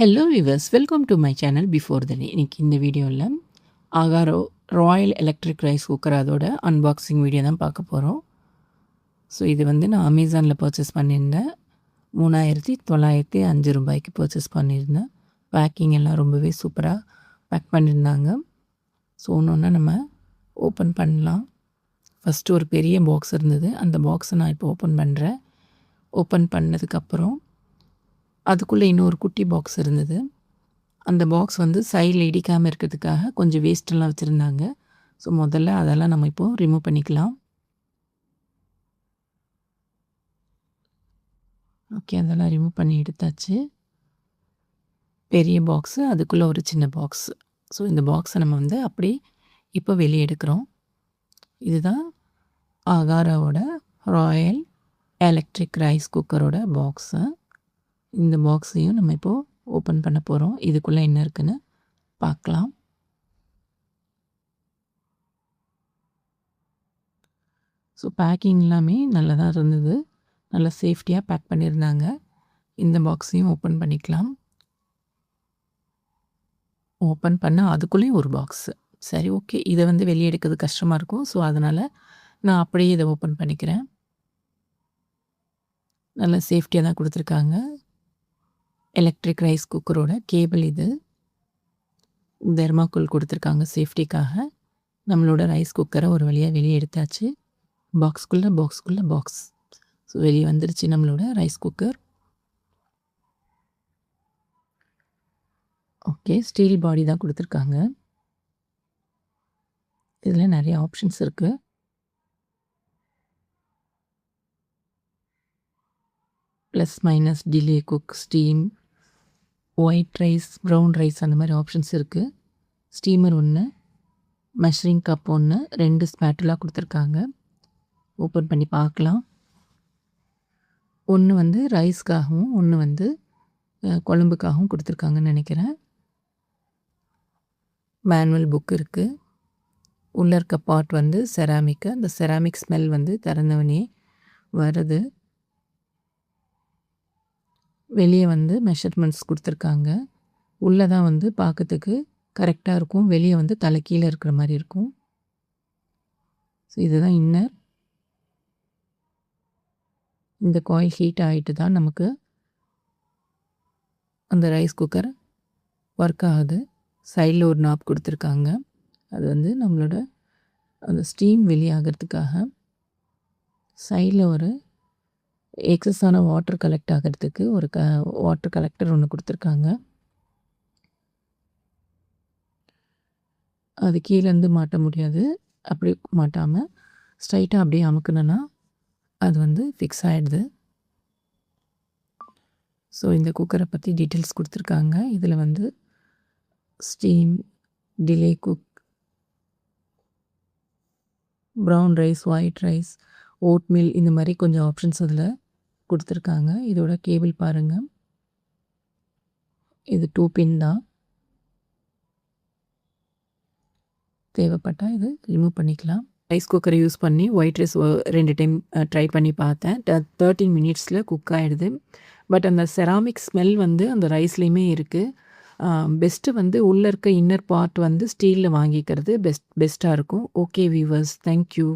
Hello viewers, welcome to my channel before the day. இன்றைக்கி இந்த வீடியோவில் Agaro Royal electric rice cooker அதோட unboxing video தான் பார்க்க போகிறோம். ஸோ இது வந்து நான் அமேசானில் பர்ச்சேஸ் பண்ணியிருந்தேன். 3905 ரூபாய்க்கு பர்ச்சேஸ் பண்ணியிருந்தேன். பேக்கிங் எல்லாம் ரொம்பவே சூப்பராக பேக் பண்ணியிருந்தாங்க. ஸோ ஒன்று நம்ம ஓப்பன் பண்ணலாம். ஃபஸ்ட்டு ஒரு பெரிய பாக்ஸ் இருந்தது. அந்த பாக்ஸை நான் இப்போ ஓப்பன் பண்ணுறேன். ஓப்பன் பண்ணதுக்கப்புறம் அதுக்குள்ளே இன்னொரு குட்டி பாக்ஸ் இருந்தது. அந்த பாக்ஸ் வந்து சைடில் இடிக்காமல் இருக்கிறதுக்காக கொஞ்சம் வேஸ்ட்டெல்லாம் வச்சுருந்தாங்க. ஸோ முதல்ல அதெல்லாம் நம்ம இப்போது ரிமூவ் பண்ணிக்கலாம். ஓகே, அதெல்லாம் ரிமூவ் பண்ணி எடுத்தாச்சு. பெரிய பாக்ஸு, அதுக்குள்ளே ஒரு சின்ன பாக்ஸ். ஸோ இந்த பாக்ஸை நம்ம வந்து அப்படி இப்போ வெளியே எடுக்கிறோம். இதுதான் ஆகாராவோட ராயல் எலக்ட்ரிக் ரைஸ் குக்கரோட பாக்ஸு. இந்த பாக்ஸையும் நம்ம இப்போது ஓப்பன் பண்ண போகிறோம். இதுக்குள்ளே என்ன இருக்குன்னு பார்க்கலாம். ஸோ பேக்கிங் எல்லாமே நல்லா தான் இருந்தது. நல்லா சேஃப்டியாக பேக் பண்ணியிருந்தாங்க. இந்த பாக்ஸையும் ஓப்பன் பண்ணிக்கலாம். ஓப்பன் பண்ணால் அதுக்குள்ளேயும் ஒரு பாக்ஸு. சரி, ஓகே, இதை வந்து வெளியே எடுக்கிறது கஷ்டமாக இருக்கும். ஸோ அதனால் நான் அப்படியே இதை ஓப்பன் பண்ணிக்கிறேன். நல்லா சேஃப்டியாக தான் கொடுத்துருக்காங்க. எலக்ட்ரிக் ரைஸ் குக்கரோட கேபிள் இது. தெர்மாக்கோல் கொடுத்துருக்காங்க சேஃப்டிக்காக. நம்மளோட ரைஸ் குக்கரை ஒரு வழியாக வெளியே எடுத்தாச்சு. பாக்ஸ்குள்ளே பாக்ஸ். ஸோ வெளியே வந்துருச்சு நம்மளோட ரைஸ் குக்கர். ஓகே, ஸ்டீல் பாடி தான் கொடுத்துருக்காங்க. இதில் நிறைய ஆப்ஷன்ஸ் இருக்குது. Plus minus, delay cook, steam, white rice, brown rice, அந்த மாதிரி ஆப்ஷன்ஸ் இருக்குது. ஸ்டீமர் ஒன்று, மெஷரிங் கப் ஒன்று, 2 ஸ்பேட்டுலா கொடுத்துருக்காங்க. ஓப்பன் பண்ணி பார்க்கலாம். ஒன்று வந்து ரைஸ்க்காகவும் ஒன்று வந்து குழம்புக்காகவும் கொடுத்துருக்காங்கன்னு நினைக்கிறேன். மேனுவல் புக் இருக்குது. உள்ளே இருக்க பாட் வந்து செராமிக்கு. அந்த செராமிக் ஸ்மெல் வந்து திறந்தவனே வருது. வெளியே வந்து மெஷர்மெண்ட்ஸ் கொடுத்துருக்காங்க. உள்ளே தான் வந்து பார்க்கறதுக்கு கரெக்டாக இருக்கும். வெளியே வந்து தலை கீழே இருக்கிற மாதிரி இருக்கும். ஸோ இதுதான் இன்னர். இந்த காயில் ஹீட் ஆகிட்டு தான் நமக்கு அந்த ரைஸ் குக்கர் ஒர்க் ஆகுது. சைடில் ஒரு நாப் கொடுத்துருக்காங்க. அது வந்து நம்மளோட அந்த ஸ்டீம் வெளியாகிறதுக்காக. சைடில் ஒரு எக்ஸஸான வாட்டர் கலெக்ட் ஆகிறதுக்கு ஒரு வாட்டர் கலெக்டர் ஒன்று கொடுத்துருக்காங்க. அது கீழேருந்து மாட்ட முடியாது. அப்படி மாட்டாமல் ஸ்ட்ரைட்டாக அப்படியே அமுக்குனோன்னா அது வந்து ஃபிக்ஸ் ஆகிடுது. ஸோ இந்த குக்கரை பற்றி டீட்டெயில்ஸ் கொடுத்துருக்காங்க. இதில் வந்து steam, delay cook, brown rice, white rice, oatmeal, இந்த மாதிரி கொஞ்சம் ஆப்ஷன்ஸ் அதில் கொடுத்துருக்காங்க. இதோட கேபிள் பாருங்கள். இது 2 பின் தான். தேவைப்பட்டால் இது ரிமூவ் பண்ணிக்கலாம். ரைஸ் குக்கரை யூஸ் பண்ணி ஒயிட் ரைஸ் 2 டைம் ட்ரை பண்ணி பார்த்தேன். 13 மினிட்ஸில் குக் ஆகிடுது. பட் அந்த செராமிக் ஸ்மெல் வந்து அந்த ரைஸ்லேயுமே இருக்குது. பெஸ்ட்டு வந்து உள்ளே இருக்க இன்னர் பார்ட் வந்து ஸ்டீலில் வாங்கிக்கிறது பெஸ்ட்டாக இருக்கும். Okay viewers, thank you.